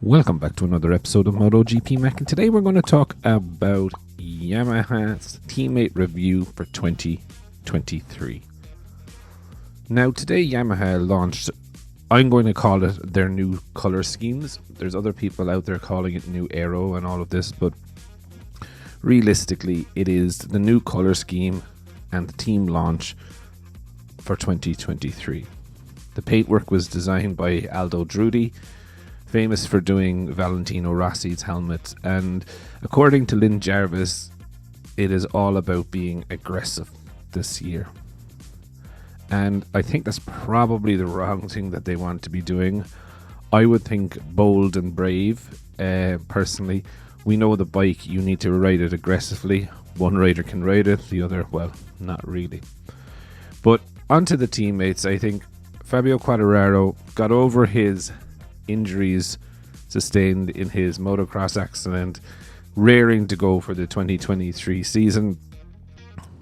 Welcome back to another episode of Motogp Mac, and today we're going to talk about Yamaha's teammate review for 2023. Now, today Yamaha launched, I'm going to call it their new color schemes. There's other people out there calling it new aero and all of this, but realistically, it is the new color scheme and the team launch for 2023. The paintwork was designed by Aldo Drudi, famous for doing Valentino Rossi's helmet, and according to Lynn Jarvis, it is all about being aggressive this year. And I think that's probably the wrong thing that they want to be doing. I would think bold and brave. Personally, we know the bike, you need to ride it aggressively. One rider can ride it, the other, well, not really. But onto the teammates, I think Fabio Quartararo got over his injuries sustained in his motocross accident, raring to go for the 2023 season.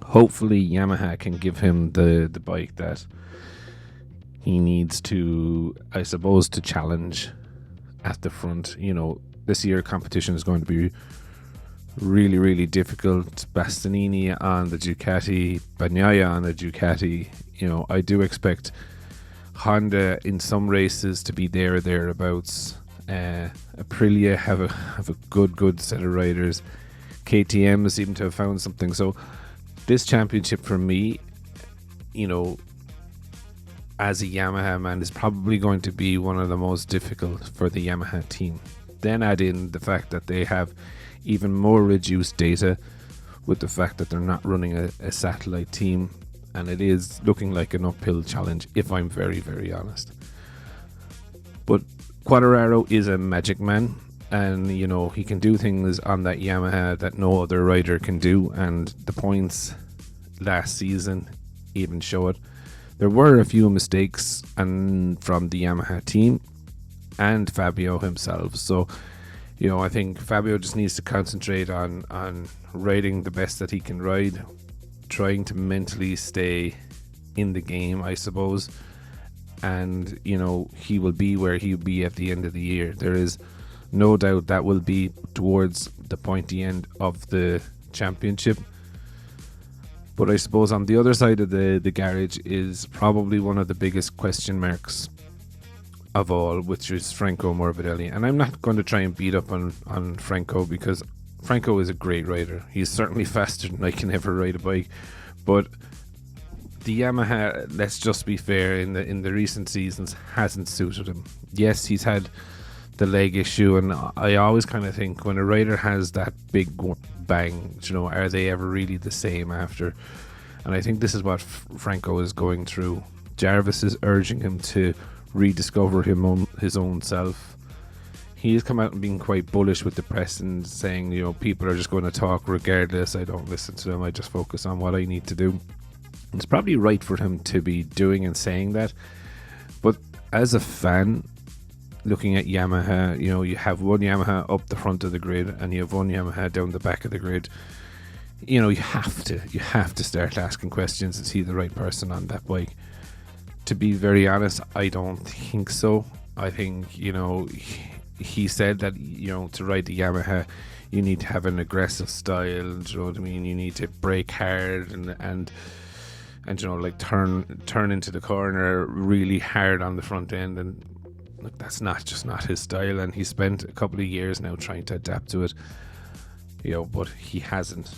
Hopefully Yamaha can give him the bike that he needs to, I suppose, to challenge at the front. You know, this year competition is going to be really difficult. Bastianini on the Ducati, Bagnaia on the Ducati. You know, I do expect Honda in some races to be there or thereabouts. Aprilia have a good set of riders. KTM seem to have found something. So this championship for me, you know, as a Yamaha man, is probably going to be one of the most difficult for the Yamaha team. Then add in the fact that they have even more reduced data with the fact that they're not running a satellite team. And it is looking like an uphill challenge, if I'm very honest. But Quartararo is a magic man, and you know, he can do things on that Yamaha that no other rider can do, and the points last season even show it. There were a few mistakes and from the Yamaha team and Fabio himself, so you know, I think Fabio just needs to concentrate on riding the best that he can ride, trying to mentally stay in the game, I suppose, and you know, he will be where he'll be at the end of the year. There is no doubt that will be towards the pointy end of the championship. But I suppose on the other side of the garage is probably one of the biggest question marks of all, which is Franco Morbidelli. And I'm not going to try and beat up on Franco, because Franco is a great rider. He's certainly faster than I can ever ride a bike. But the Yamaha, let's just be fair, in the recent seasons hasn't suited him. Yes, he's had the leg issue, and I always kind of think when a rider has that big bang, you know, are they ever really the same after? And I think this is what Franco is going through. Jarvis is urging him to rediscover his own self. He's come out and been quite bullish with the press and saying, you know, people are just going to talk regardless. I don't listen to them. I just focus on what I need to do. It's probably right for him to be doing and saying that. But as a fan, looking at Yamaha, you know, you have one Yamaha up the front of the grid and you have one Yamaha down the back of the grid. You know, you have to start asking questions. Is he the right person on that bike? To be very honest, I don't think so. I think, you know, he said that, you know, to ride the Yamaha, you need to have an aggressive style. Do you know what I mean? You need to brake hard and you know, like turn into the corner really hard on the front end. And look, that's just not his style. And he spent a couple of years now trying to adapt to it, you know, but he hasn't.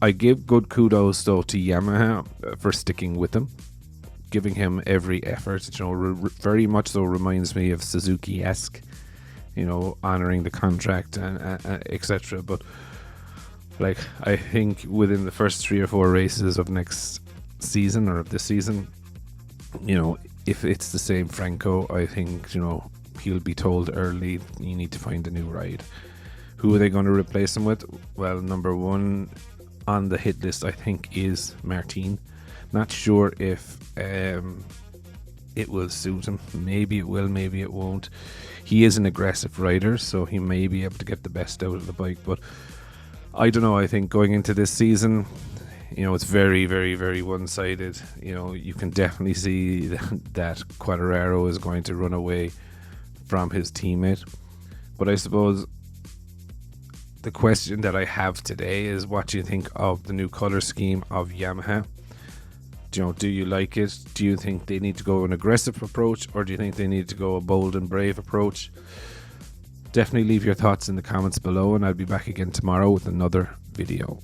I give good kudos though to Yamaha for sticking with him, giving him every effort. You know, very much so reminds me of Suzuki-esque. You know, honoring the contract and etc. But like, I think within the first 3 or 4 races of next season or of this season, you know, if it's the same Franco, I think, you know, he'll be told early, you need to find a new ride. Who are they going to replace him with? Well, number one on the hit list, I think, is Martin. Not sure if it will suit him. Maybe it will, maybe it won't. He is an aggressive rider, so he may be able to get the best out of the bike, but I don't know. I think going into this season, you know, it's very one-sided. You know, you can definitely see that Quartararo is going to run away from his teammate. But I suppose the question that I have today is, what do you think of the new colour scheme of Yamaha? Do you like it? Do you think they need to go an aggressive approach, or do you think they need to go a bold and brave approach? Definitely leave your thoughts in the comments below, and I'll be back again tomorrow with another video.